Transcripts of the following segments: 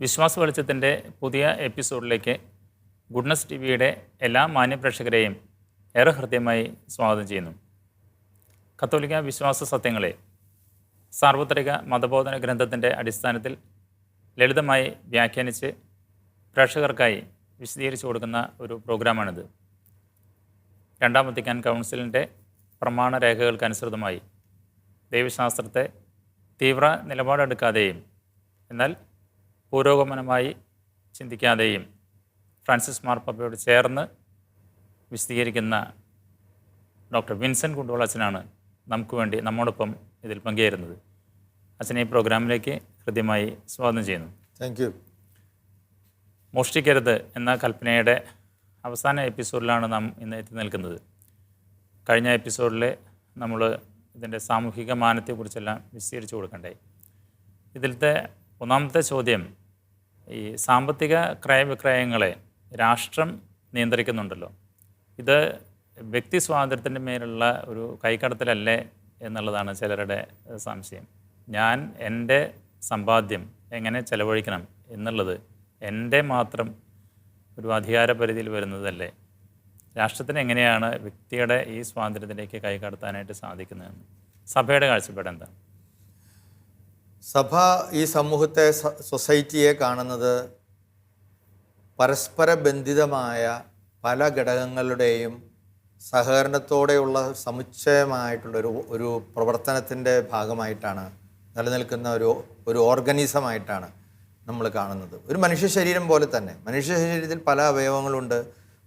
വിശ്വാസ വെളിച്ചത്തിൻ്റെ പുതിയ എപ്പിസോഡിലേക്ക് ഗുഡ്നസ് ടി വിയുടെ എല്ലാ മാന്യപ്രേക്ഷകരെയും ഏറെ ഹൃദ്യമായി സ്വാഗതം ചെയ്യുന്നു. കത്തോലിക്ക വിശ്വാസ സത്യങ്ങളെ സാർവത്രിക മതബോധന ഗ്രന്ഥത്തിൻ്റെ അടിസ്ഥാനത്തിൽ ലളിതമായി വ്യാഖ്യാനിച്ച് പ്രേക്ഷകർക്കായി വിശദീകരിച്ചു കൊടുക്കുന്ന ഒരു പ്രോഗ്രാമാണിത്. രണ്ടാം വത്തിക്കാൻ കൗൺസിലിൻ്റെ പ്രമാണരേഖകൾക്കനുസൃതമായി ദൈവശാസ്ത്രത്തെ തീവ്ര നിലപാടെടുക്കാതെയും എന്നാൽ പുരോഗമനമായി ചിന്തിക്കാതെയും ഫ്രാൻസിസ് മാർപ്പാപ്പയോട് ചേർന്ന് വിശദീകരിക്കുന്ന ഡോക്ടർ വിൻസെൻ്റ് കുണ്ടോൾ അച്ഛനാണ് നമുക്ക് വേണ്ടി നമ്മോടൊപ്പം ഇതിൽ പങ്കുചേരുന്നത്. അച്ഛനെ ഈ പ്രോഗ്രാമിലേക്ക് ഹൃദ്യമായി സ്വാഗതം ചെയ്യുന്നു. Thank you. മോഷ്ടിക്കരുത് എന്ന കൽപ്പനയുടെ അവസാന എപ്പിസോഡിലാണ് നാം ഇന്ന് എത്തി നിൽക്കുന്നത്. കഴിഞ്ഞ എപ്പിസോഡിൽ നമ്മൾ ഇതിൻ്റെ സാമൂഹിക മാനത്തെക്കുറിച്ചെല്ലാം വിശദീകരിച്ചു കൊടുക്കണ്ടായി. ഇതിലത്തെ ഒന്നാമത്തെ ചോദ്യം, ഈ സാമ്പത്തിക ക്രയവിക്രയങ്ങളെ രാഷ്ട്രം നിയന്ത്രിക്കുന്നുണ്ടല്ലോ, ഇത് വ്യക്തി സ്വാതന്ത്ര്യത്തിൻ്റെ മേലുള്ള ഒരു കൈക്കടത്തലല്ലേ എന്നുള്ളതാണ് ചിലരുടെ സംശയം. ഞാൻ എൻ്റെ സമ്പാദ്യം എങ്ങനെ ചെലവഴിക്കണം എന്നുള്ളത് എൻ്റെ മാത്രം ഒരു അധികാര പരിധിയിൽ വരുന്നതല്ലേ? രാഷ്ട്രത്തിന് എങ്ങനെയാണ് വ്യക്തിയുടെ ഈ സ്വാതന്ത്ര്യത്തിലേക്ക് കൈകടത്താനായിട്ട് സാധിക്കുന്നതെന്ന് സഭയുടെ കാഴ്ചപ്പാട് എന്താണ്? സഭ ഈ സമൂഹത്തെ, സൊസൈറ്റിയെ കാണുന്നത് പരസ്പര ബന്ധിതമായ പല ഘടകങ്ങളുടെയും സഹകരണത്തോടെയുള്ള സമുച്ചയമായിട്ടുള്ളൊരു ഒരു പ്രവർത്തനത്തിൻ്റെ ഭാഗമായിട്ടാണ്, നിലനിൽക്കുന്ന ഒരു ഓർഗനിസമായിട്ടാണ് നമ്മൾ കാണുന്നത്. ഒരു മനുഷ്യ ശരീരം പോലെ തന്നെ. മനുഷ്യ ശരീരത്തിൽ പല അവയവങ്ങളുണ്ട്,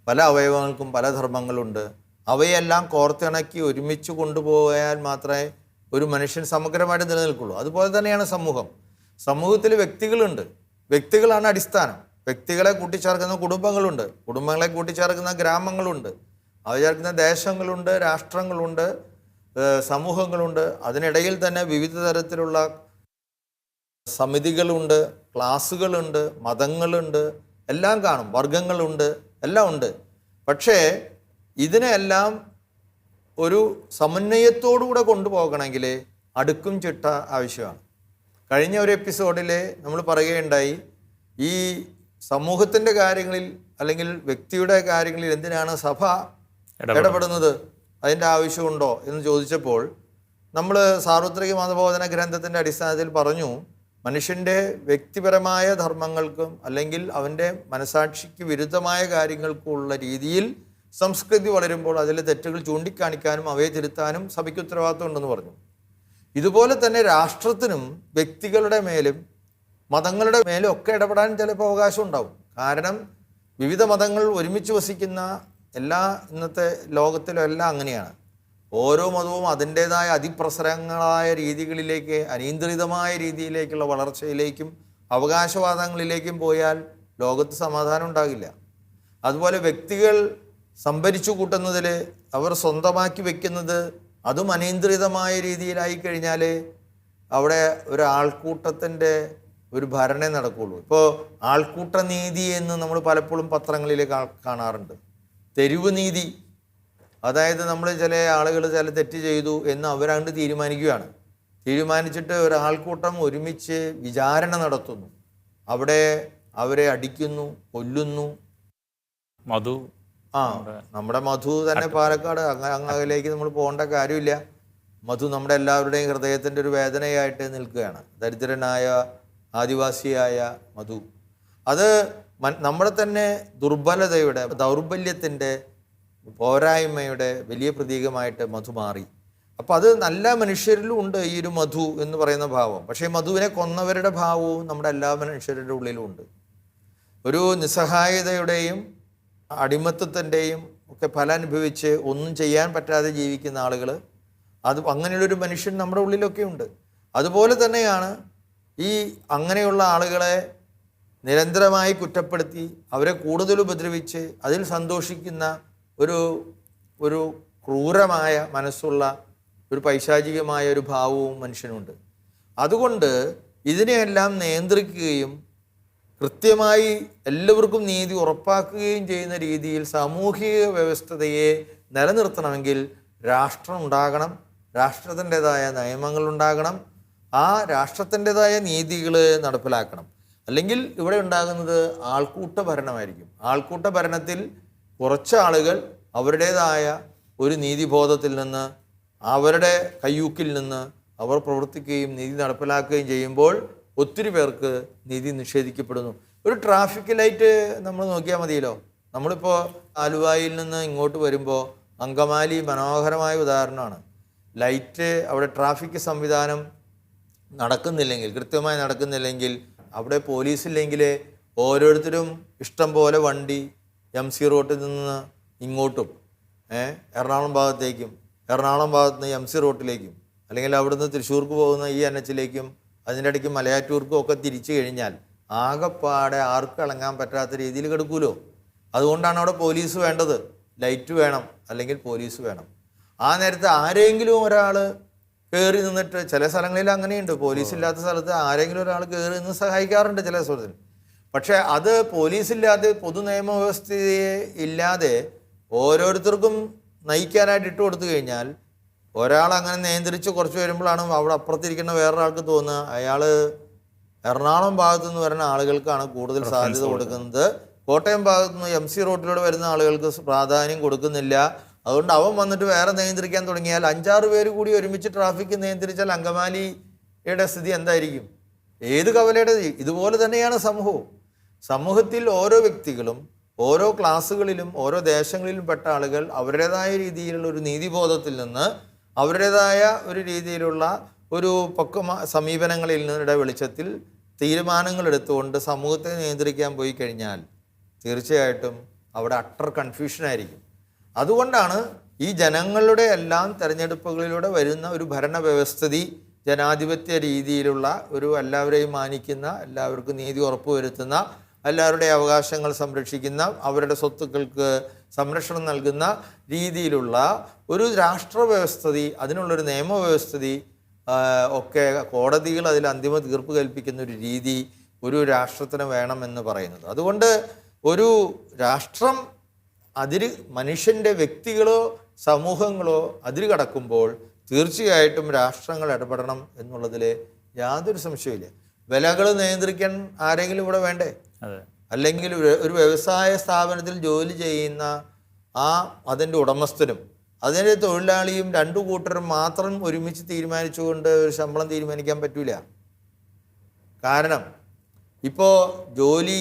പല അവയവങ്ങൾക്കും പല ധർമ്മങ്ങളുണ്ട്. അവയെല്ലാം കോർത്തിണക്കി ഒരുമിച്ച് കൊണ്ടുപോയാൽ മാത്രമേ ഒരു മനുഷ്യൻ സമഗ്രമായിട്ട് നിലനിൽക്കുള്ളൂ. അതുപോലെ തന്നെയാണ് സമൂഹം. സമൂഹത്തിൽ വ്യക്തികളുണ്ട്, വ്യക്തികളാണ് അടിസ്ഥാനം. വ്യക്തികളെ കൂട്ടിച്ചേർക്കുന്ന കുടുംബങ്ങളുണ്ട്, കുടുംബങ്ങളെ കൂട്ടിച്ചേർക്കുന്ന ഗ്രാമങ്ങളുണ്ട്, അവ ചേർക്കുന്ന ദേശങ്ങളുണ്ട്, രാഷ്ട്രങ്ങളുണ്ട്, സമൂഹങ്ങളുണ്ട്. അതിനിടയിൽ തന്നെ വിവിധ തരത്തിലുള്ള സമിതികളുണ്ട്, ക്ലാസ്സുകളുണ്ട്, മതങ്ങളുണ്ട്, എല്ലാം കാണും, വർഗങ്ങളുണ്ട്, എല്ലാം ഉണ്ട്. പക്ഷേ ഇതിനെല്ലാം ഒരു സമന്വയത്തോടുകൂടെ കൊണ്ടുപോകണമെങ്കിൽ അടുക്കും ചിട്ട ആവശ്യമാണ്. കഴിഞ്ഞ ഒരു എപ്പിസോഡിൽ നമ്മൾ പറയുകയുണ്ടായി, ഈ സമൂഹത്തിൻ്റെ കാര്യങ്ങളിൽ അല്ലെങ്കിൽ വ്യക്തിയുടെ കാര്യങ്ങളിൽ എന്തിനാണ് സഭ ഇടപെടുന്നത്, അതിൻ്റെ ആവശ്യമുണ്ടോ എന്ന് ചോദിച്ചപ്പോൾ നമ്മൾ സാർവത്രിക മതബോധന ഗ്രന്ഥത്തിൻ്റെ അടിസ്ഥാനത്തിൽ പറഞ്ഞു, മനുഷ്യൻ്റെ വ്യക്തിപരമായ ധർമ്മങ്ങൾക്കും അല്ലെങ്കിൽ അവൻ്റെ മനസാക്ഷിക്ക് വിരുദ്ധമായ കാര്യങ്ങൾക്കുമുള്ള രീതിയിൽ സംസ്കൃതി വളരുമ്പോൾ അതിലെ തെറ്റുകൾ ചൂണ്ടിക്കാണിക്കാനും അവയെ തിരുത്താനും സഭയ്ക്ക് ഉത്തരവാദിത്വം ഉണ്ടെന്ന് പറഞ്ഞു. ഇതുപോലെ തന്നെ രാഷ്ട്രത്തിനും വ്യക്തികളുടെ മേലും മതങ്ങളുടെ മേലും ഒക്കെ ഇടപെടാൻ ചിലപ്പോൾ അവകാശം ഉണ്ടാവും. കാരണം വിവിധ മതങ്ങൾ ഒരുമിച്ച് വസിക്കുന്ന ഇന്നത്തെ ലോകത്തിലും എല്ലാം അങ്ങനെയാണ്. ഓരോ മതവും അതിൻ്റേതായ അതിപ്രസരങ്ങളായ രീതികളിലേക്ക്, അനിയന്ത്രിതമായ രീതിയിലേക്കുള്ള വളർച്ചയിലേക്കും അവകാശവാദങ്ങളിലേക്കും പോയാൽ ലോകത്ത് സമാധാനം ഉണ്ടാകില്ല. അതുപോലെ വ്യക്തികൾ സംഭരിച്ചു കൂട്ടുന്നതിൽ, അവർ സ്വന്തമാക്കി വെക്കുന്നത് അതും അനിയന്ത്രിതമായ രീതിയിലായി കഴിഞ്ഞാൽ അവിടെ ഒരു ആൾക്കൂട്ടത്തിൻ്റെ ഒരു ഭരണേ നടക്കുകയുള്ളൂ. ഇപ്പോൾ ആൾക്കൂട്ട നീതി എന്ന് നമ്മൾ പലപ്പോഴും പത്രങ്ങളിൽ കാണാറുണ്ട്. തെരുവ് നീതി, അതായത് നമ്മൾ ചില ആളുകൾ ചില തെറ്റ് ചെയ്തു എന്ന് അവരങ്ങോട്ട് തീരുമാനിച്ചിട്ട് ഒരാൾക്കൂട്ടം ഒരുമിച്ച് വിചാരണ നടത്തുന്നു, അവിടെ അവരെ അടിക്കുന്നു, കൊല്ലുന്നു. നമ്മുടെ മധു തന്നെ പാലക്കാട്, അങ്ങയിലേക്ക് നമ്മൾ പോകേണ്ട കാര്യമില്ല. മധു നമ്മുടെ എല്ലാവരുടെയും ഹൃദയത്തിൻ്റെ ഒരു വേദനയായിട്ട് നിൽക്കുകയാണ്. ദരിദ്രനായ ആദിവാസിയായ മധു, അത് നമ്മുടെ തന്നെ ദുർബലതയുടെ, ദൗർബല്യത്തിൻ്റെ, പോരായ്മയുടെ വലിയ പ്രതീകമായിട്ട് മധു മാറി. അപ്പം അത് നല്ല മനുഷ്യരിലും ഉണ്ട് ഈ ഒരു മധു എന്ന് പറയുന്ന ഭാവം. പക്ഷേ മധുവിനെ കൊന്നവരുടെ ഭാവവും നമ്മുടെ എല്ലാ മനുഷ്യരുടെ ഉള്ളിലും ഉണ്ട്. ഒരു നിസ്സഹായതയുടെയും അടിമത്തത്തിൻ്റെയും ഒക്കെ ഫലം അനുഭവിച്ച് ഒന്നും ചെയ്യാൻ പറ്റാതെ ജീവിക്കുന്ന ആളുകൾ, അത് അങ്ങനെയുള്ളൊരു മനുഷ്യൻ നമ്മുടെ ഉള്ളിലൊക്കെ ഉണ്ട്. അതുപോലെ തന്നെയാണ് ഈ അങ്ങനെയുള്ള ആളുകളെ നിരന്തരമായി കുറ്റപ്പെടുത്തി അവരെ കൂടുതൽ ഉപദ്രവിച്ച് അതിൽ സന്തോഷിക്കുന്ന ഒരു ക്രൂരമായ മനസ്സുള്ള ഒരു പൈശാചികമായ ഒരു ഭാവവും മനുഷ്യനുണ്ട്. അതുകൊണ്ട് ഇതിനെയെല്ലാം നിയന്ത്രിക്കുകയും കൃത്യമായി എല്ലാവർക്കും നീതി ഉറപ്പാക്കുകയും ചെയ്യുന്ന രീതിയിൽ സാമൂഹിക വ്യവസ്ഥതയെ നിലനിർത്തണമെങ്കിൽ രാഷ്ട്രം ഉണ്ടാകണം, രാഷ്ട്രത്തിൻ്റെതായ നിയമങ്ങൾ ഉണ്ടാകണം, ആ രാഷ്ട്രത്തിൻ്റെതായ നീതികൾ നടപ്പിലാക്കണം. അല്ലെങ്കിൽ ഇവിടെ ഉണ്ടാകുന്നത് ആൾക്കൂട്ട ഭരണമായിരിക്കും. ആൾക്കൂട്ട ഭരണത്തിൽ കുറച്ച് ആളുകൾ അവരുടേതായ ഒരു നീതിബോധത്തിൽ നിന്ന്, അവരുടെ കയ്യൂക്കിൽ നിന്ന് അവർ പ്രവർത്തിക്കുകയും നീതി നടപ്പിലാക്കുകയും ചെയ്യുമ്പോൾ ഒത്തിരി പേർക്ക് നീതി നിഷേധിക്കപ്പെടുന്നു. ഒരു ട്രാഫിക് ലൈറ്റ് നമ്മൾ നോക്കിയാൽ മതിയല്ലോ. നമ്മളിപ്പോൾ ആലുവായിൽ നിന്ന് ഇങ്ങോട്ട് വരുമ്പോൾ അങ്കമാലി മനോഹരമായ ഉദാഹരണമാണ്. ലൈറ്റ് അവിടെ ട്രാഫിക് സംവിധാനം നടക്കുന്നില്ലെങ്കിൽ, കൃത്യമായി നടക്കുന്നില്ലെങ്കിൽ, അവിടെ പോലീസില്ലെങ്കിൽ ഓരോരുത്തരും ഇഷ്ടം പോലെ വണ്ടി MC റോട്ടിൽ നിന്ന് ഇങ്ങോട്ടും എറണാകുളം ഭാഗത്തേക്കും, എറണാകുളം ഭാഗത്ത് നിന്ന് MC റോട്ടിലേക്കും, അല്ലെങ്കിൽ അവിടുന്ന് തൃശ്ശൂർക്ക് പോകുന്ന ഈ NH-ലേക്കും അതിൻ്റെ ഇടയ്ക്ക് മലയാറ്റൂർക്കും ഒക്കെ തിരിച്ചു കഴിഞ്ഞാൽ ആകെപ്പാടെ ആർക്കും ഇളങ്ങാൻ പറ്റാത്ത രീതിയിൽ കിടക്കുമല്ലോ. അതുകൊണ്ടാണ് അവിടെ പോലീസ് വേണ്ടത്. ലൈറ്റ് വേണം, അല്ലെങ്കിൽ പോലീസ് വേണം. ആ നേരത്തെ ആരെങ്കിലും ഒരാൾ കയറി നിന്നിട്ട്, ചില സ്ഥലങ്ങളിൽ അങ്ങനെയുണ്ട്, പോലീസ് ഇല്ലാത്ത സ്ഥലത്ത് ആരെങ്കിലും ഒരാൾ കയറി നിന്ന് സഹായിക്കാറുണ്ട് ചില സ്ഥലത്തിൽ. പക്ഷേ അത് പോലീസില്ലാതെ, പൊതു നിയമവ്യവസ്ഥയെ ഇല്ലാതെ ഓരോരുത്തർക്കും നയിക്കാനായിട്ട് ഇട്ട് കൊടുത്തു കഴിഞ്ഞാൽ, ഒരാൾ അങ്ങനെ നിയന്ത്രിച്ച് കുറച്ച് വരുമ്പോഴാണ് അവിടെ അപ്പുറത്തിരിക്കുന്ന വേറൊരാൾക്ക് തോന്നുക അയാൾ എറണാകുളം ഭാഗത്തു നിന്ന് വരുന്ന ആളുകൾക്കാണ് കൂടുതൽ സാധ്യത കൊടുക്കുന്നത്, കോട്ടയം ഭാഗത്തു നിന്ന് MC റോട്ടിലൂടെ വരുന്ന ആളുകൾക്ക് പ്രാധാന്യം കൊടുക്കുന്നില്ല. അതുകൊണ്ട് അവൻ വന്നിട്ട് വേറെ നിയന്ത്രിക്കാൻ തുടങ്ങിയാൽ 5-6 പേര് കൂടി ഒരുമിച്ച് ട്രാഫിക് നിയന്ത്രിച്ചാൽ അങ്കമാലിയുടെ സ്ഥിതി എന്തായിരിക്കും? ഏത് കവലയുടെ? ഇതുപോലെ തന്നെയാണ് സമൂഹവും. സമൂഹത്തിൽ ഓരോ വ്യക്തികളും ഓരോ ക്ലാസ്സുകളിലും ഓരോ ദേശങ്ങളിലും പെട്ട ആളുകൾ അവരുടേതായ രീതിയിലുള്ള ഒരു നീതിബോധത്തിൽ നിന്ന്, അവരുടേതായ ഒരു രീതിയിലുള്ള ഒരു സമീപനങ്ങളിൽ നിന്നിടെ വെളിച്ചത്തിൽ തീരുമാനങ്ങൾ എടുത്തുകൊണ്ട് സമൂഹത്തെ നിയന്ത്രിക്കാൻ പോയി കഴിഞ്ഞാൽ തീർച്ചയായിട്ടും അവിടെ അട്ടർ കൺഫ്യൂഷനായിരിക്കും. അതുകൊണ്ടാണ് ഈ ജനങ്ങളുടെ എല്ലാം തെരഞ്ഞെടുപ്പുകളിലൂടെ വരുന്ന ഒരു ഭരണവ്യവസ്ഥിതി, ജനാധിപത്യ രീതിയിലുള്ള ഒരു എല്ലാവരെയും മാനിക്കുന്ന, എല്ലാവർക്കും നീതി ഉറപ്പുവരുത്തുന്ന, എല്ലാവരുടെയും അവകാശങ്ങൾ സംരക്ഷിക്കുന്ന, അവരുടെ സ്വത്തുക്കൾക്ക് സംരക്ഷണം നൽകുന്ന രീതിയിലുള്ള ഒരു രാഷ്ട്രവ്യവസ്ഥിതി, അതിനുള്ളൊരു നിയമവ്യവസ്ഥിതി ഒക്കെ കോടതികൾ അതിൽ അന്തിമ തീർപ്പ് കൽപ്പിക്കുന്ന ഒരു രീതി ഒരു രാഷ്ട്രത്തിന് വേണമെന്ന് പറയുന്നത്. അതുകൊണ്ട് ഒരു രാഷ്ട്രം മനുഷ്യൻ്റെ വ്യക്തികളോ സമൂഹങ്ങളോ അതിര് കടക്കുമ്പോൾ തീർച്ചയായിട്ടും രാഷ്ട്രങ്ങൾ ഇടപെടണം എന്നുള്ളതിൽ യാതൊരു സംശയമില്ല. വിലകൾ നിയന്ത്രിക്കാൻ ആരെങ്കിലും ഇവിടെ വേണ്ടേ? അല്ലെങ്കിൽ ഒരു വ്യവസായ സ്ഥാപനത്തിൽ ജോലി ചെയ്യുന്ന അതിൻ്റെ ഉടമസ്ഥനും അതിൻ്റെ തൊഴിലാളിയും രണ്ടു കൂട്ടരും മാത്രം ഒരുമിച്ച് തീരുമാനിച്ചുകൊണ്ട് ഒരു ശമ്പളം തീരുമാനിക്കാൻ പറ്റൂല. കാരണം ഇപ്പോൾ ജോലി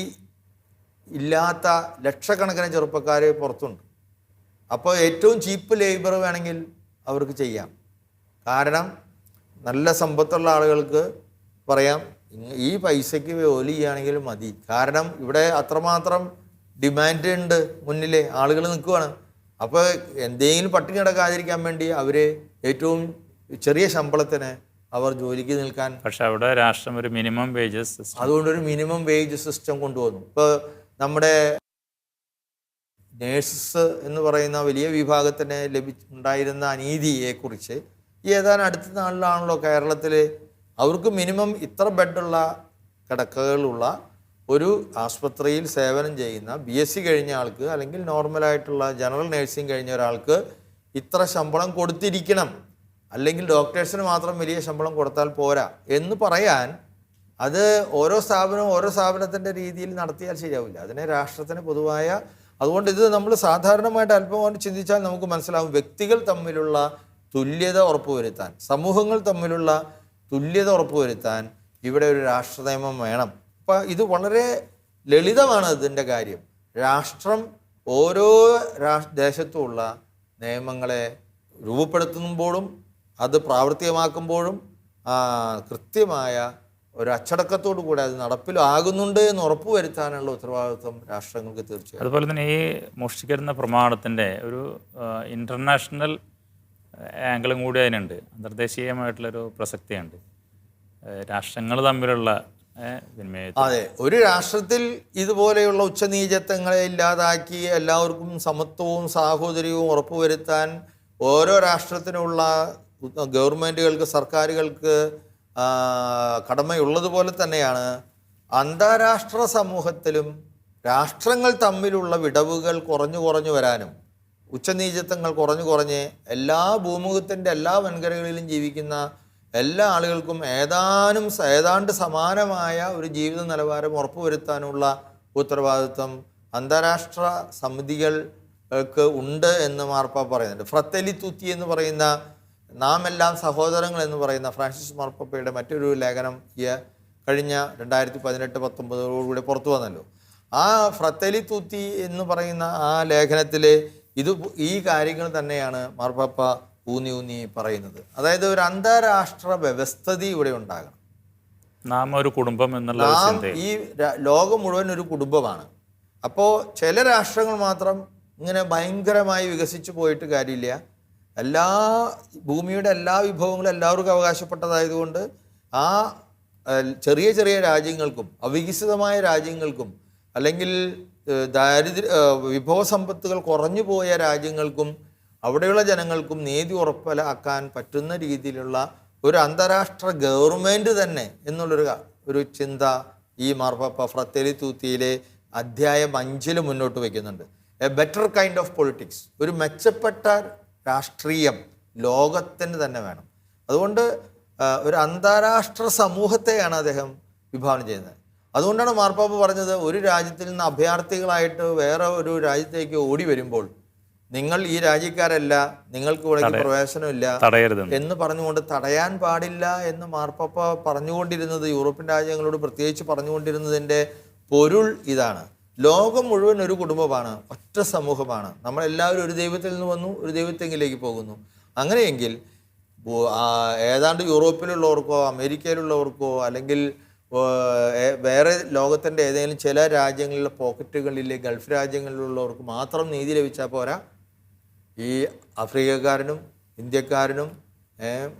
ഇല്ലാത്ത ലക്ഷക്കണക്കിന് ചെറുപ്പക്കാർ പുറത്തുണ്ട്. അപ്പോൾ ഏറ്റവും ചീപ്പ് ലേബർ വേണമെങ്കിൽ അവർക്ക് ചെയ്യാം. കാരണം നല്ല സമ്പത്തുള്ള ആളുകൾക്ക് പറയാം ഈ പൈസയ്ക്ക് ജോലി ചെയ്യുകയാണെങ്കിൽ മതി. കാരണം ഇവിടെ അത്രമാത്രം ഡിമാൻഡ് ഉണ്ട്, മുന്നിലെ ആളുകൾ നിൽക്കുവാണ്. അപ്പോൾ എന്തെങ്കിലും പട്ടിണി കിടക്കാതിരിക്കാൻ വേണ്ടി അവർ ഏറ്റവും ചെറിയ ശമ്പളത്തിന് അവർ ജോലിക്ക് നിൽക്കാൻ. പക്ഷെ അവിടെ രാഷ്ട്രം ഒരു മിനിമം വേജസ് സിസ്റ്റം, അതുകൊണ്ടൊരു മിനിമം വേജ് സിസ്റ്റം കൊണ്ടുവന്നു. ഇപ്പോൾ നമ്മുടെ നേഴ്സസ് എന്ന് പറയുന്ന വലിയ വിഭാഗത്തിന് ഉണ്ടായിരുന്ന അനീതിയെക്കുറിച്ച് ഈ ഏതാനും അടുത്ത നാളിലാണല്ലോ കേരളത്തിൽ അവർക്ക് മിനിമം ഇത്ര ബെഡുള്ള കിടക്കകളുള്ള ഒരു ആസ്പത്രിയിൽ സേവനം ചെയ്യുന്ന BSc കഴിഞ്ഞ ആൾക്ക്, അല്ലെങ്കിൽ നോർമലായിട്ടുള്ള ജനറൽ നേഴ്സിംഗ് കഴിഞ്ഞ ഒരാൾക്ക് ഇത്ര ശമ്പളം കൊടുത്തിരിക്കണം, അല്ലെങ്കിൽ ഡോക്ടേഴ്സിന് മാത്രം വലിയ ശമ്പളം കൊടുത്താൽ പോരാ എന്ന് പറയാൻ അത് ഓരോ സ്ഥാപനവും ഓരോ സ്ഥാപനത്തിൻ്റെ രീതിയിൽ നടത്തിയാൽ ശരിയാവില്ല. അതിനെ രാഷ്ട്രത്തിന് പൊതുവായ, അതുകൊണ്ട് ഇത് നമ്മൾ സാധാരണമായിട്ട് അല്പം ചിന്തിച്ചാൽ നമുക്ക് മനസ്സിലാവും. വ്യക്തികൾ തമ്മിലുള്ള തുല്യത ഉറപ്പുവരുത്താൻ, സമൂഹങ്ങൾ തമ്മിലുള്ള തുല്യത ഉറപ്പുവരുത്താൻ ഇവിടെ ഒരു രാഷ്ട്ര നിയമം വേണം. അപ്പം ഇത് വളരെ ലളിതമാണ് ഇതിൻ്റെ കാര്യം. രാഷ്ട്രം ഓരോ ദേശത്തുമുള്ള നിയമങ്ങളെ രൂപപ്പെടുത്തുമ്പോഴും അത് പ്രാവർത്തികമാക്കുമ്പോഴും കൃത്യമായ ഒരു അച്ചടക്കത്തോടു കൂടെ അത് നടപ്പിലാകുന്നുണ്ട് എന്ന് ഉറപ്പുവരുത്താനുള്ള ഉത്തരവാദിത്വം രാഷ്ട്രങ്ങൾക്ക് തീർച്ചയായും. അതുപോലെ തന്നെ ഈ മോഷ്ടിക്കരുന്ന പ്രമാണത്തിൻ്റെ ഒരു ഇൻ്റർനാഷണൽ ആംഗിളും കൂടി അതിനുണ്ട്, അന്തർദേശീയമായിട്ടുള്ളൊരു പ്രസക്തിയുണ്ട്. രാഷ്ട്രങ്ങൾ തമ്മിലുള്ള വിനിമയത്തിൽ. അതെ, ഒരു രാഷ്ട്രത്തിൽ ഇതുപോലെയുള്ള ഉച്ചനീചത്വങ്ങളെ ഇല്ലാതാക്കി എല്ലാവർക്കും സമത്വവും സാഹോദര്യവും ഉറപ്പുവരുത്താൻ ഓരോ രാഷ്ട്രത്തിനുള്ള ഗവൺമെൻറ്റുകൾക്ക്, സർക്കാരുകൾക്ക് കടമയുള്ളതുപോലെ തന്നെയാണ് അന്താരാഷ്ട്ര സമൂഹത്തിലും രാഷ്ട്രങ്ങൾ തമ്മിലുള്ള വിടവുകൾ കുറഞ്ഞു വരാനും ഉച്ചനീചത്വങ്ങൾ കുറഞ്ഞ് എല്ലാ ഭൂമുഖത്തിൻ്റെ എല്ലാ വൻകരകളിലും ജീവിക്കുന്ന എല്ലാ ആളുകൾക്കും ഏതാണ്ട് സമാനമായ ഒരു ജീവിത നിലവാരം ഉറപ്പുവരുത്താനുള്ള ഉത്തരവാദിത്വം അന്താരാഷ്ട്ര സമിതികൾക്ക് ഉണ്ട് എന്ന് മാർപ്പാപ്പ പറയുന്നുണ്ട്. ഫ്രത്തേലി തുത്തി എന്ന് പറയുന്ന നാം എല്ലാം സഹോദരങ്ങൾ എന്ന് പറയുന്ന ഫ്രാൻസിസ് മാർപ്പാപ്പയുടെ മറ്റൊരു ലേഖനം കഴിഞ്ഞ 2018-19 പുറത്തു വന്നല്ലോ. ആ ഫ്രത്തേലി തുത്തി എന്ന് പറയുന്ന ആ ലേഖനത്തിൽ ഈ കാര്യങ്ങൾ തന്നെയാണ് മാർപ്പാപ്പ ഊന്നി പറയുന്നത്. അതായത് ഒരു അന്താരാഷ്ട്ര വ്യവസ്ഥിതി ഇവിടെ ഉണ്ടാകണം. നാം ഒരു കുടുംബം എന്നുള്ള ഈ ലോകം മുഴുവൻ ഒരു കുടുംബമാണ്. അപ്പോൾ ചില രാഷ്ട്രങ്ങൾ മാത്രം ഇങ്ങനെ ഭയങ്കരമായി വികസിച്ചു പോയിട്ട് കാര്യമില്ല. ഭൂമിയുടെ എല്ലാ വിഭവങ്ങളും എല്ലാവർക്കും അവകാശപ്പെട്ടതായതുകൊണ്ട് ആ ചെറിയ ചെറിയ രാജ്യങ്ങൾക്കും അവികസിതമായ രാജ്യങ്ങൾക്കും അല്ലെങ്കിൽ വിഭവസമ്പത്തുകൾ കുറഞ്ഞു പോയ രാജ്യങ്ങൾക്കും അവിടെയുള്ള ജനങ്ങൾക്കും നീതി ഉറപ്പാക്കാൻ പറ്റുന്ന രീതിയിലുള്ള ഒരു അന്താരാഷ്ട്ര ഗവൺമെൻറ് തന്നെ എന്നുള്ളൊരു ചിന്ത ഈ മാർപ്പാപ്പ ഫ്രത്തേലി തൂത്തിയിലെ അധ്യായം 5 മുന്നോട്ട് വയ്ക്കുന്നുണ്ട്. A better kind of politics, ഒരു മെച്ചപ്പെട്ട രാഷ്ട്രീയം ലോകത്തിന് തന്നെ വേണം. അതുകൊണ്ട് ഒരു അന്താരാഷ്ട്ര സമൂഹത്തെയാണ് അദ്ദേഹം വിഭാവനം ചെയ്യുന്നത്. അതുകൊണ്ടാണ് മാർപ്പാപ്പ പറഞ്ഞത്, ഒരു രാജ്യത്തിൽ നിന്ന് അഭയാർത്ഥികളായിട്ട് വേറെ ഒരു രാജ്യത്തേക്ക് ഓടി വരുമ്പോൾ നിങ്ങൾ ഈ രാജ്യക്കാരല്ല, നിങ്ങൾക്ക് ഇവിടെ പ്രവേശനമില്ല എന്ന് പറഞ്ഞുകൊണ്ട് തടയാൻ പാടില്ല എന്ന് മാർപ്പാപ്പ പറഞ്ഞുകൊണ്ടിരുന്നത്, യൂറോപ്യൻ രാജ്യങ്ങളോട് പ്രത്യേകിച്ച് പറഞ്ഞുകൊണ്ടിരുന്നതിൻ്റെ പൊരുൾ ഇതാണ്. ലോകം മുഴുവൻ ഒരു കുടുംബമാണ്, ഒറ്റ സമൂഹമാണ്. നമ്മളെല്ലാവരും ഒരു ദൈവത്തിൽ നിന്ന് വന്നു, ഒരു ദൈവത്തെങ്കിലേക്ക് പോകുന്നു. അങ്ങനെയെങ്കിൽ ഏതാണ്ട് യൂറോപ്പിലുള്ളവർക്കോ അമേരിക്കയിലുള്ളവർക്കോ അല്ലെങ്കിൽ വേറെ ലോകത്തിൻ്റെ ഏതെങ്കിലും ചില രാജ്യങ്ങളിലെ പോക്കറ്റുകളിലെ ഗൾഫ് രാജ്യങ്ങളിലുള്ളവർക്ക് മാത്രം നീതി ലഭിച്ചാൽ പോരാ. ഈ ആഫ്രിക്കക്കാരനും ഇന്ത്യക്കാരനും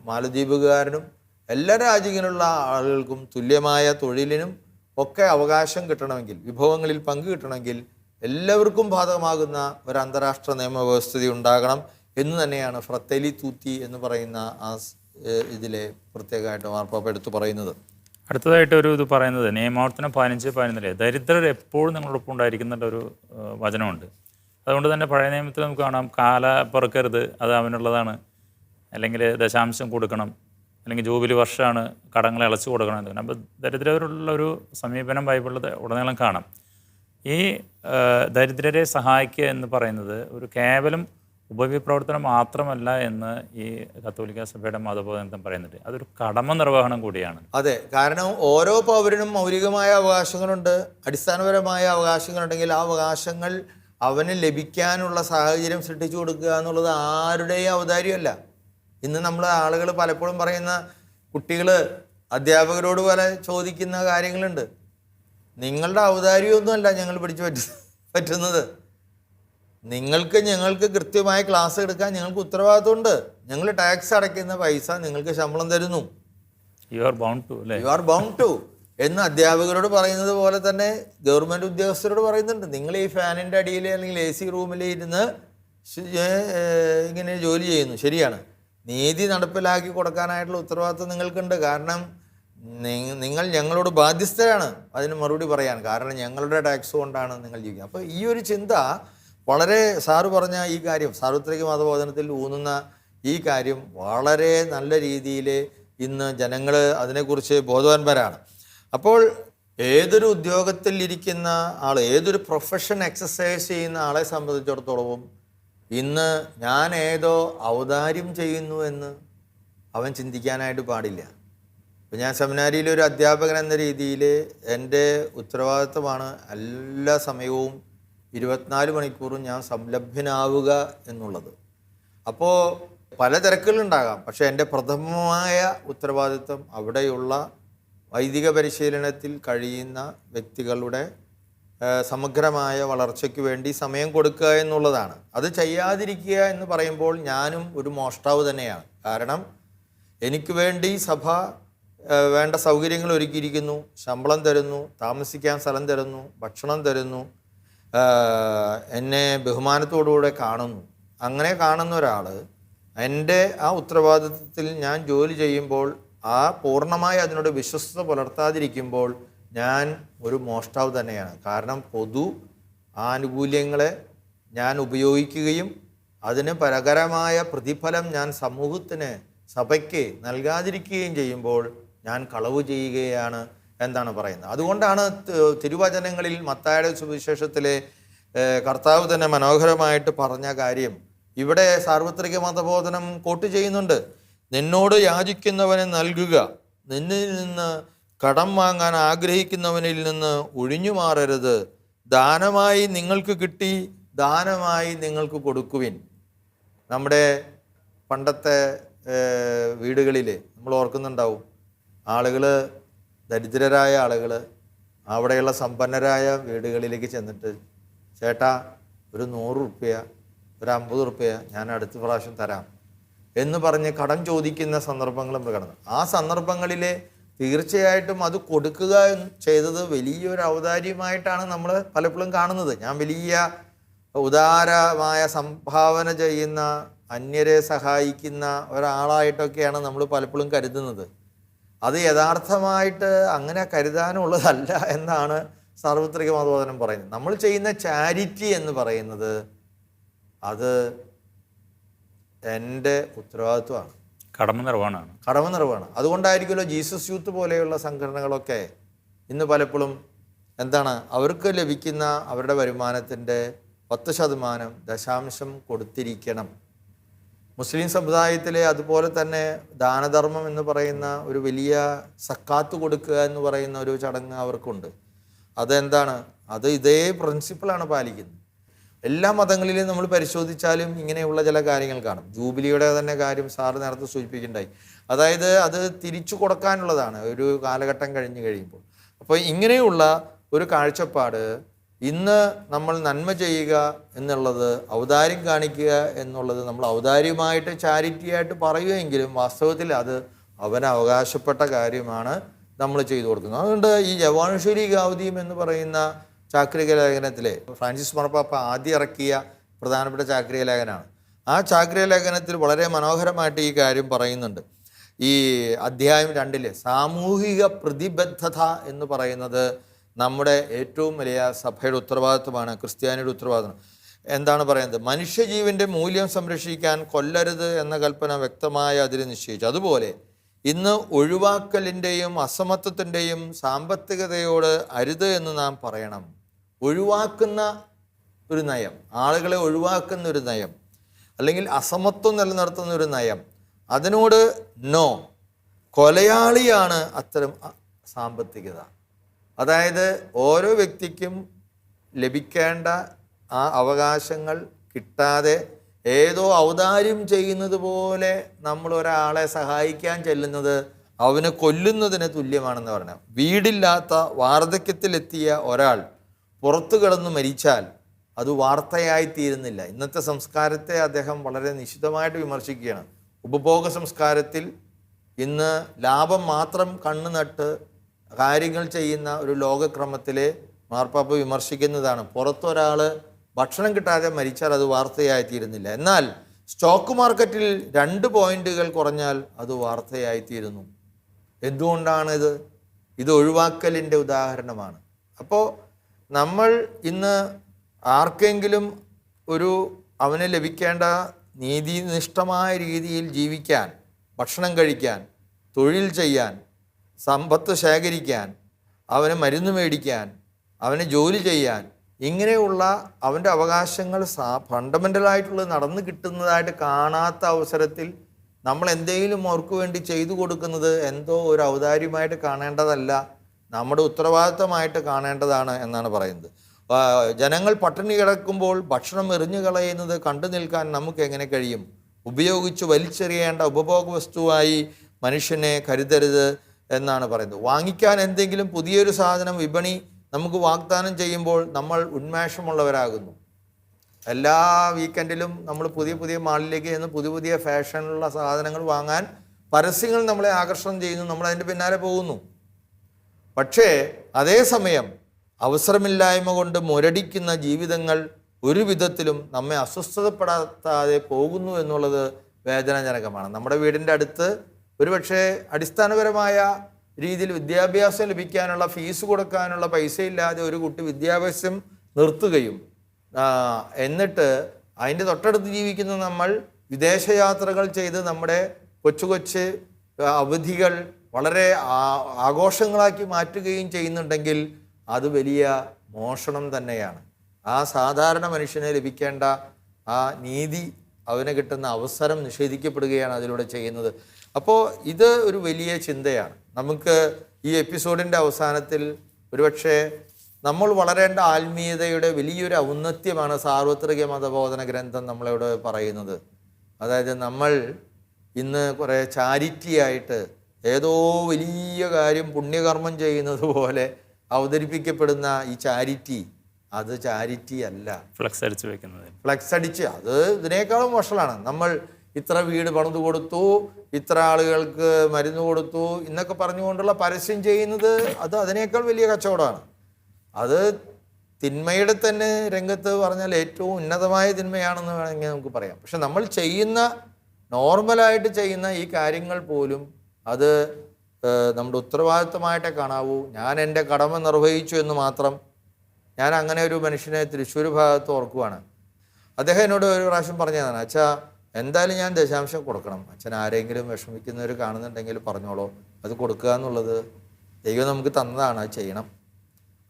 മാലദ്വീപുകാരനും എല്ലാ രാജ്യങ്ങളിലുള്ള ആളുകൾക്കും തുല്യമായ തൊഴിലിനും ഒക്കെ അവകാശം കിട്ടണമെങ്കിൽ, വിഭവങ്ങളിൽ പങ്കു കിട്ടണമെങ്കിൽ എല്ലാവർക്കും ബാധകമാകുന്ന ഒരു അന്താരാഷ്ട്ര നിയമവ്യവസ്ഥിതി ഉണ്ടാകണം എന്ന് തന്നെയാണ് ഫ്രത്തേലി തൂത്തി എന്ന് പറയുന്ന ആ ഇതിലെ പ്രത്യേകമായിട്ട് മാർപ്പാപ്പ എടുത്തു പറയുന്നത്. അടുത്തതായിട്ട് ഇത് പറയുന്നത് നിയമാവർത്തനം 15:11 ദരിദ്രർ എപ്പോഴും നിങ്ങളോടൊപ്പം ഉണ്ടായിരിക്കുന്ന ഒരു വചനമുണ്ട്. അതുകൊണ്ട് തന്നെ പഴയ നിയമത്തിൽ നമുക്ക് കാണാം, കാല പെറുക്കരുത്, അത് അവനുള്ളതാണ്, അല്ലെങ്കിൽ ദശാംശം കൊടുക്കണം, അല്ലെങ്കിൽ ജൂബിലി വർഷമാണ്, കടങ്ങളെ അളച്ചു കൊടുക്കണം എന്ന്. അപ്പോൾ ദരിദ്രരുള്ളൊരു സമീപനം ബൈബിളിൽ ഉടനീളം കാണാം. ഈ ദരിദ്രരെ സഹായിക്കുക എന്ന് പറയുന്നത് ഒരു കേവലം ഉപവിപ്രവർത്തനം മാത്രമല്ല എന്ന് ഈ കത്തോലിക്ക സഭയുടെ മതബോധനം പറയുന്നുണ്ട്. അതൊരു കടമ നിർവഹണം കൂടിയാണ്. അതെ, കാരണം ഓരോ പൗരനും മൗലികമായ അവകാശങ്ങളുണ്ട്, അടിസ്ഥാനപരമായ അവകാശങ്ങളുണ്ടെങ്കിൽ ആ അവകാശങ്ങൾ അവന് ലഭിക്കാനുള്ള സാഹചര്യം സൃഷ്ടിച്ചു കൊടുക്കുക എന്നുള്ളത് ആരുടെയും ഔദാര്യമല്ല. ഇന്ന് നമ്മൾ ആളുകൾ പലപ്പോഴും പറയുന്ന, കുട്ടികൾ അധ്യാപകരോട് പോലെ ചോദിക്കുന്ന കാര്യങ്ങളുണ്ട്. നിങ്ങളുടെ ഔദാര്യമൊന്നുമല്ല ഞങ്ങൾ പിടിച്ചു പറ്റുന്നത്. ഞങ്ങൾക്ക് കൃത്യമായ ക്ലാസ് എടുക്കാൻ ഞങ്ങൾക്ക് ഉത്തരവാദിത്വമുണ്ട്. ഞങ്ങൾ ടാക്സ് അടയ്ക്കുന്ന പൈസ നിങ്ങൾക്ക് ശമ്പളം തരുന്നു. യു ആർ ബൗണ്ട് ടു എന്ന് അധ്യാപകരോട് പറയുന്നത് പോലെ തന്നെ ഗവൺമെൻറ് ഉദ്യോഗസ്ഥരോട് പറയുന്നുണ്ട്. നിങ്ങൾ ഈ ഫാനിൻ്റെ അടിയിൽ അല്ലെങ്കിൽ AC റൂമിൽ ഇരുന്ന് ഇങ്ങനെ ജോലി ചെയ്യുന്നു, ശരിയാണ്. നീതി നടപ്പിലാക്കി കൊടുക്കാനായിട്ടുള്ള ഉത്തരവാദിത്വം നിങ്ങൾക്കുണ്ട്. കാരണം നിങ്ങൾ ഞങ്ങളോട് ബാധ്യസ്ഥരാണ് അതിന് മറുപടി പറയാൻ. കാരണം ഞങ്ങളുടെ ടാക്സ് കൊണ്ടാണ് നിങ്ങൾ ജീവിക്കുന്നത്. അപ്പോൾ ഈ ഒരു ചിന്ത വളരെ, സാറ് പറഞ്ഞ ഈ കാര്യം, സാർവത്രിക മതബോധനത്തിൽ ഊന്നുന്ന ഈ കാര്യം വളരെ നല്ല രീതിയിൽ ഇന്ന് ജനങ്ങൾ അതിനെക്കുറിച്ച് ബോധവാന്മാരാണ്. അപ്പോൾ ഏതൊരു ഉദ്യോഗത്തിൽ ഇരിക്കുന്ന ആൾ, ഏതൊരു പ്രൊഫഷൻ എക്സസൈസ് ചെയ്യുന്ന ആളെ സംബന്ധിച്ചിടത്തോളവും ഇന്ന് ഞാൻ ഏതോ ഔദാര്യം ചെയ്യുന്നു എന്ന് അവൻ ചിന്തിക്കാനായിട്ട് പാടില്ല. ഇപ്പം ഞാൻ സെമിനാരിയിലെ ഒരു അധ്യാപകൻ എന്ന രീതിയിൽ എൻ്റെ ഉത്തരവാദിത്തമാണ് എല്ലാ സമയവും 24 മണിക്കൂറും ഞാൻ സംലഭ്യനാവുക എന്നുള്ളത്. അപ്പോൾ പല തിരക്കുകളുണ്ടാകാം, പക്ഷേ എൻ്റെ പ്രഥമമായ ഉത്തരവാദിത്തം അവിടെയുള്ള വൈദിക പരിശീലനത്തിൽ കഴിയുന്ന വ്യക്തികളുടെ സമഗ്രമായ വളർച്ചയ്ക്ക് വേണ്ടി സമയം കൊടുക്കുക എന്നുള്ളതാണ്. അത് ചെയ്യാതിരിക്കുക എന്ന് പറയുമ്പോൾ ഞാനും ഒരു മോഷ്ടാവ് തന്നെയാണ്. കാരണം എനിക്ക് വേണ്ടി സഭ വേണ്ട സൗകര്യങ്ങൾ ഒരുക്കിയിരിക്കുന്നു, ശമ്പളം തരുന്നു, താമസിക്കാൻ സ്ഥലം തരുന്നു, ഭക്ഷണം തരുന്നു, എന്നെ ബഹുമാനത്തോടുകൂടെ കാണുന്നു. അങ്ങനെ കാണുന്ന ഒരാൾ എൻ്റെ ആ ഉത്തരവാദിത്വത്തിൽ ഞാൻ ജോലി ചെയ്യുമ്പോൾ പൂർണ്ണമായി അതിനോട് വിശ്വസ്തത പുലർത്താതിരിക്കുമ്പോൾ ഞാൻ ഒരു മോഷ്ടാവ് തന്നെയാണ്. കാരണം പൊതു ആനുകൂല്യങ്ങളെ ഞാൻ ഉപയോഗിക്കുകയും അതിന് പകരമായ പ്രതിഫലം ഞാൻ സമൂഹത്തിന് സഭയ്ക്ക് നൽകാതിരിക്കുകയും ചെയ്യുമ്പോൾ ഞാൻ കളവ് ചെയ്യുകയാണ് എന്നാണ് പറയുന്നത്. അതുകൊണ്ടാണ് തിരുവചനങ്ങളിൽ മത്തായിയുടെ സുവിശേഷത്തിലെ കർത്താവ് തന്നെ മനോഹരമായിട്ട് പറഞ്ഞ കാര്യം ഇവിടെ സാർവത്രിക മതബോധനം കോട്ട് ചെയ്യുന്നുണ്ട്. നിന്നോട് യാചിക്കുന്നവന് നൽകുക, നിന്നിൽ നിന്ന് കടം വാങ്ങാൻ ആഗ്രഹിക്കുന്നവനിൽ നിന്ന് ഒഴിഞ്ഞു മാറരുത്, ദാനമായി നിങ്ങൾക്ക് കിട്ടി ദാനമായി നിങ്ങൾക്ക് കൊടുക്കുവിൻ. നമ്മുടെ പണ്ടത്തെ വീടുകളിൽ നമ്മൾ ഓർക്കുന്നുണ്ടാവും, ആളുകൾ, ദരിദ്രരായ ആളുകൾ അവിടെയുള്ള സമ്പന്നരായ വീടുകളിലേക്ക് ചെന്നിട്ട്, ചേട്ടാ ഒരു 100 റുപ്യ, ഒരു 50 റുപ്യ ഞാൻ അടുത്ത പ്രാവശ്യം തരാം എന്ന് പറഞ്ഞ് കടം ചോദിക്കുന്ന സന്ദർഭങ്ങളും കടന്നു. ആ സന്ദർഭങ്ങളിൽ തീർച്ചയായിട്ടും അത് കൊടുക്കുക ചെയ്തത് വലിയൊരു ഔദാര്യമായിട്ടാണ് നമ്മൾ പലപ്പോഴും കാണുന്നത്. ഞാൻ വലിയ ഉദാരമായ സംഭാവന ചെയ്യുന്ന, അന്യരെ സഹായിക്കുന്ന ഒരാളായിട്ടൊക്കെയാണ് നമ്മൾ പലപ്പോഴും കരുതുന്നത്. അത് യഥാർത്ഥമായിട്ട് അങ്ങനെ കരുതാനുള്ളതല്ല എന്നാണ് സാർവത്രിക മതബോധനം പറയുന്നത്. നമ്മൾ ചെയ്യുന്ന ചാരിറ്റി എന്ന് പറയുന്നത് അത് എൻ്റെ ഉത്തരവാദിത്വമാണ്, കടമ നിർവ്വഹണമാണ്. അതുകൊണ്ടായിരിക്കുമല്ലോ ജീസസ് യൂത്ത് പോലെയുള്ള സംഘടനകളൊക്കെ ഇന്ന് പലപ്പോഴും എന്താണ്, അവർക്ക് ലഭിക്കുന്ന അവരുടെ വരുമാനത്തിൻ്റെ 10% ദശാംശം കൊടുത്തിരിക്കണം. മുസ്ലിം സമുദായത്തിലെ അതുപോലെ തന്നെ ദാനധർമ്മം എന്ന് പറയുന്ന ഒരു വലിയ സക്കാത്ത് കൊടുക്കുക എന്ന് പറയുന്ന ഒരു ചടങ്ങ് അവർക്കുണ്ട്. അതെന്താണ്, അത് ഇതേ പ്രിൻസിപ്പിളാണ് പാലിക്കുന്നത്. എല്ലാ മതങ്ങളിലും നമ്മൾ പരിശോധിച്ചാലും ഇങ്ങനെയുള്ള ചില കാര്യങ്ങൾ കാണും. ജൂബിലിയുടെ തന്നെ കാര്യം സാറ് നേരത്തെ സൂചിപ്പിക്കുകയുണ്ടായി. അതായത് അത് തിരിച്ചു കൊടുക്കാനുള്ളതാണ് ഒരു കാലഘട്ടം കഴിഞ്ഞ് കഴിയുമ്പോൾ. അപ്പോൾ ഇങ്ങനെയുള്ള ഒരു കാഴ്ചപ്പാട്, ഇന്ന് നമ്മൾ നന്മ ചെയ്യുക എന്നുള്ളത്, ഔദാര്യം കാണിക്കുക എന്നുള്ളത് നമ്മൾ ഔദാര്യമായിട്ട് ചാരിറ്റിയായിട്ട് പറയുമെങ്കിലും വാസ്തവത്തിൽ അത് അവന് അവകാശപ്പെട്ട കാര്യമാണ് നമ്മൾ ചെയ്തു കൊടുക്കുന്നത്. അതുകൊണ്ട് ഈ ജവാനുശ്വരി ഗൗതിയം എന്ന് പറയുന്ന ചാക്രിക ലേഖനത്തിലെ ഫ്രാൻസിസ് മാർപ്പാപ്പ ആദ്യം ഇറക്കിയ പ്രധാനപ്പെട്ട ചാക്രിക ലേഖനമാണ്. ആ ചാക്രിക ലേഖനത്തിൽ വളരെ മനോഹരമായിട്ട് ഈ കാര്യം പറയുന്നുണ്ട്. ഈ അധ്യായം 2 സാമൂഹിക പ്രതിബദ്ധത എന്ന് പറയുന്നത് നമ്മുടെ ഏറ്റവും വലിയ സഭയുടെ ഉത്തരവാദിത്വമാണ്, ക്രിസ്ത്യാനിയുടെ ഉത്തരവാദിത്വം. എന്താണ് പറയുന്നത്, മനുഷ്യജീവൻ്റെ മൂല്യം സംരക്ഷിക്കാൻ കൊല്ലരുത് എന്ന കൽപ്പന വ്യക്തമായി അതിൽ നിശ്ചയിച്ചു. അതുപോലെ ഇന്ന് ഒഴിവാക്കലിൻ്റെയും അസമത്വത്തിൻ്റെയും സാമ്പത്തികതയോട് അരുത് എന്ന് നാം പറയണം. ഒഴിവാക്കുന്ന ഒരു നയം, ആളുകളെ ഒഴിവാക്കുന്ന ഒരു നയം, അല്ലെങ്കിൽ അസമത്വം നിലനിർത്തുന്ന ഒരു നയം, അതിനോട് നോ. കൊലയാളിയാണ് അത്തരം സാമ്പത്തികത. അതായത് ഓരോ വ്യക്തിക്കും ലഭിക്കേണ്ട ആ അവകാശങ്ങൾ കിട്ടാതെ ഏതോ ഔദാര്യം ചെയ്യുന്നത് പോലെ നമ്മൾ ഒരാളെ സഹായിക്കാൻ ചെല്ലുന്നത് അവനെ കൊല്ലുന്നതിന് തുല്യമാണെന്ന് പറഞ്ഞാൽ, വീടില്ലാത്ത വാർദ്ധക്യത്തിലെത്തിയ ഒരാൾ പുറത്തു കിടന്ന് മരിച്ചാൽ അത് വാർത്തയായി തീരുന്നില്ല. ഇന്നത്തെ സംസ്കാരത്തെ അദ്ദേഹം വളരെ നിശിതമായിട്ട് വിമർശിക്കുകയാണ്. ഉപഭോഗ സംസ്കാരത്തിൽ ഇന്ന് ലാഭം മാത്രം കണ്ണു നട്ട് കാര്യങ്ങൾ ചെയ്യുന്ന ഒരു ലോകക്രമത്തിലെ മാർപ്പാപ്പ വിമർശിക്കുന്നതാണ്. പുറത്തൊരാൾ ഭക്ഷണം കിട്ടാതെ മരിച്ചാൽ അത് വാർത്തയായിത്തീരുന്നില്ല. എന്നാൽ സ്റ്റോക്ക് മാർക്കറ്റിൽ 2 പോയിന്റുകൾ കുറഞ്ഞാൽ അത് വാർത്തയായിത്തീരുന്നു. എന്തുകൊണ്ടാണിത്? ഇത് ഒഴിവാക്കലിൻ്റെ ഉദാഹരണമാണ്. അപ്പോൾ നമ്മൾ ഇന്ന് ആർക്കെങ്കിലും അവന് ലഭിക്കേണ്ട നീതിനിഷ്ഠമായ രീതിയിൽ ജീവിക്കാൻ, ഭക്ഷണം കഴിക്കാൻ, തൊഴിൽ ചെയ്യാൻ, സമ്പത്ത് ശേഖരിക്കാൻ, അവന് മരുന്ന് മേടിക്കാൻ, അവന് ജോലി ചെയ്യാൻ, ഇങ്ങനെയുള്ള അവൻ്റെ അവകാശങ്ങൾ ഫണ്ടമെൻ്റലായിട്ടുള്ളത് നടന്നു കിട്ടുന്നതായിട്ട് കാണാത്ത അവസരത്തിൽ നമ്മൾ എന്തെങ്കിലും അവർക്ക് വേണ്ടി ചെയ്തു കൊടുക്കുന്നത് എന്തോ ഒരു ഔദാര്യമായിട്ട് കാണേണ്ടതല്ല, നമ്മുടെ ഉത്തരവാദിത്തമായിട്ട് കാണേണ്ടതാണ് എന്നാണ് പറയുന്നത്. ജനങ്ങൾ പട്ടിണി കിടക്കുമ്പോൾ ഭക്ഷണം എറിഞ്ഞു കളയുന്നത് കണ്ടു നിൽക്കാൻ നമുക്ക് എങ്ങനെ കഴിയും? ഉപയോഗിച്ച് വലിച്ചെറിയേണ്ട ഉപഭോഗ വസ്തുവായി മനുഷ്യനെ കരുതരുത് എന്നാണ് പറയുന്നത്. വാങ്ങിക്കാൻ എന്തെങ്കിലും പുതിയൊരു സാധനം വിപണി നമുക്ക് വാഗ്ദാനം ചെയ്യുമ്പോൾ നമ്മൾ ഉന്മേഷമുള്ളവരാകുന്നു. എല്ലാ വീക്കെൻഡിലും നമ്മൾ പുതിയ പുതിയ മാളിലേക്ക് ചെന്ന് പുതിയ പുതിയ ഫാഷനിലുള്ള സാധനങ്ങൾ വാങ്ങാൻ പരസ്യങ്ങൾ നമ്മളെ ആകർഷണം ചെയ്യുന്നു, നമ്മൾ അതിൻ്റെ പിന്നാലെ പോകുന്നു. പക്ഷേ അതേസമയം അവസരമില്ലായ്മ കൊണ്ട് മുരടിക്കുന്ന ജീവിതങ്ങൾ ഒരു വിധത്തിലും നമ്മെ അസ്വസ്ഥതപ്പെടാതെ പോകുന്നു എന്നുള്ളത് വേദനാജനകമാണ്. നമ്മുടെ വീടിൻ്റെ അടുത്ത് ഒരുപക്ഷെ അടിസ്ഥാനപരമായ രീതിയിൽ വിദ്യാഭ്യാസം ലഭിക്കാനുള്ള ഫീസ് കൊടുക്കാനുള്ള പൈസ ഇല്ലാതെ ഒരു കുട്ടി വിദ്യാഭ്യാസം നിർത്തുകയും എന്നിട്ട് അതിൻ്റെ തൊട്ടടുത്ത് ജീവിക്കുന്ന നമ്മൾ വിദേശയാത്രകൾ ചെയ്ത് നമ്മുടെ കൊച്ചു കൊച്ചു അവധികൾ വളരെ ആഘോഷങ്ങളാക്കി മാറ്റുകയും ചെയ്യുന്നുണ്ടെങ്കിൽ അത് വലിയ മോഷണം തന്നെയാണ്. ആ സാധാരണ മനുഷ്യന് ലഭിക്കേണ്ട ആ നീതി, അവന് കിട്ടുന്ന അവസരം നിഷേധിക്കപ്പെടുകയാണ് അതിലൂടെ ചെയ്യുന്നത്. അപ്പോൾ ഇത് ഒരു വലിയ ചിന്തയാണ്. നമുക്ക് ഈ എപ്പിസോഡിൻ്റെ അവസാനത്തിൽ ഒരുപക്ഷെ നമ്മൾ വളരേണ്ട ആത്മീയതയുടെ വലിയൊരു ഔന്നത്യമാണ് സാർവത്രിക മതബോധന ഗ്രന്ഥം നമ്മളോട് പറയുന്നത്. അതായത് നമ്മൾ ഇന്ന് കുറേ ചാരിറ്റി ആയിട്ട് ഏതോ വലിയ കാര്യം പുണ്യകർമ്മം ചെയ്യുന്നത് പോലെ അവതരിപ്പിക്കപ്പെടുന്ന ഈ ചാരിറ്റി, അത് ചാരിറ്റി അല്ല. ഫ്ലക്സ് അടിച്ച് വെക്കുന്നത്, ഫ്ലക്സ് അടിച്ച്, അത് ഇതിനേക്കാളും വഷളാണ്. നമ്മൾ ഇത്ര വീട് പണിത് കൊടുത്തു, ഇത്ര ആളുകൾക്ക് മരുന്ന് കൊടുത്തു എന്നൊക്കെ പറഞ്ഞുകൊണ്ടുള്ള പരസ്യം ചെയ്യുന്നത്, അത് അതിനേക്കാൾ വലിയ കച്ചവടമാണ്. അത് തിന്മയുടെ തന്നെ രംഗത്ത് പറഞ്ഞാൽ ഏറ്റവും ഉന്നതമായ തിന്മയാണെന്ന് വേണമെങ്കിൽ നമുക്ക് പറയാം. പക്ഷെ നമ്മൾ ചെയ്യുന്ന, നോർമലായിട്ട് ചെയ്യുന്ന ഈ കാര്യങ്ങൾ പോലും അത് നമ്മുടെ ഉത്തരവാദിത്വമായിട്ടേ കാണാവൂ. ഞാൻ എൻ്റെ കടമ നിർവഹിച്ചു എന്ന് മാത്രം. ഞാൻ അങ്ങനെ ഒരു മനുഷ്യനെ തൃശ്ശൂർ ഭാഗത്ത് ഓർക്കുവാണ്. അദ്ദേഹം എന്നോട് ഒരു പ്രാവശ്യം പറഞ്ഞതാണ്, അച്ഛാ എന്തായാലും ഞാൻ ദശാംശം കൊടുക്കണം. അച്ഛൻ ആരെങ്കിലും വിഷമിക്കുന്നവർ കാണുന്നുണ്ടെങ്കിൽ പറഞ്ഞോളൂ, അത് കൊടുക്കുക എന്നുള്ളത് ദൈവം നമുക്ക് തന്നതാണ്, അത് ചെയ്യണം.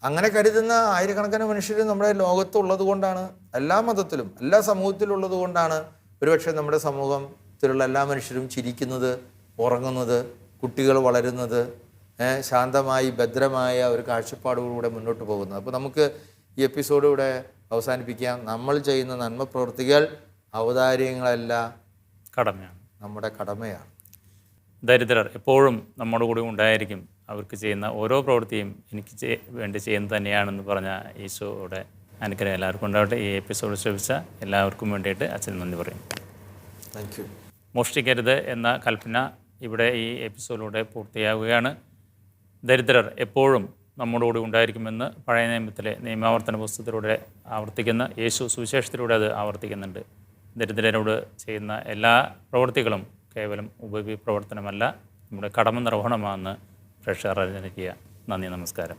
അങ്ങനെ കരുതുന്ന ആയിരക്കണക്കിന് മനുഷ്യർ നമ്മുടെ ലോകത്തുള്ളത് കൊണ്ടാണ്, എല്ലാ മതത്തിലും എല്ലാ സമൂഹത്തിലുള്ളത് കൊണ്ടാണ് ഒരുപക്ഷെ നമ്മുടെ സമൂഹത്തിലുള്ള എല്ലാ മനുഷ്യരും ചിരിക്കുന്നത്, ഉറങ്ങുന്നത്, കുട്ടികൾ വളരുന്നത്, ശാന്തമായി ഭദ്രമായ ഒരു കാഴ്ചപ്പാടുകളിലൂടെ മുന്നോട്ട് പോകുന്നത്. അപ്പോൾ നമുക്ക് ഈ എപ്പിസോഡ് ഇവിടെ അവസാനിപ്പിക്കാം. നമ്മൾ ചെയ്യുന്ന നന്മ പ്രവൃത്തികൾ ഔദാര്യങ്ങളല്ല, കടമയാണ്, നമ്മുടെ കടമയാണ്. ദരിദ്രർ എപ്പോഴും നമ്മുടെ കൂടെ ഉണ്ടായിരിക്കും. അവർക്ക് ചെയ്യുന്ന ഓരോ പ്രവൃത്തിയും എനിക്ക് വേണ്ടി ചെയ്യുന്നത് തന്നെയാണെന്ന് പറഞ്ഞ ഈശോയുടെ അനുഗ്രഹം എല്ലാവർക്കും ഉണ്ടാവട്ടെ. ഈ എപ്പിസോഡ് ശ്രമിച്ച എല്ലാവർക്കും വേണ്ടിയിട്ട് അച്ഛൻ നന്ദി പറയും. Thank you. മോഷ്ടിക്കരുത് എന്ന കൽപ്പന ഇവിടെ ഈ എപ്പിസോഡിലൂടെ പൂർത്തിയാവുകയാണ്. ദരിദ്രർ എപ്പോഴും നമ്മുടെ കൂടെ ഉണ്ടായിരിക്കുമെന്ന് പഴയ നിയമത്തിലെ നിയമാവർത്തന പുസ്തകത്തിലൂടെ ആവർത്തിക്കുന്ന യേശു സുവിശേഷത്തിലൂടെ അത് ആവർത്തിക്കുന്നുണ്ട്. ദരിദ്രരോട് ചെയ്യുന്ന എല്ലാ പ്രവൃത്തികളും കേവലം ഉപവിപ്രവർത്തനമല്ല, നമ്മുടെ കടമ നിർവഹണമാണെന്ന് പ്രേക്ഷകർ അറിഞ്ഞിരിക്കുക. നന്ദി, നമസ്കാരം.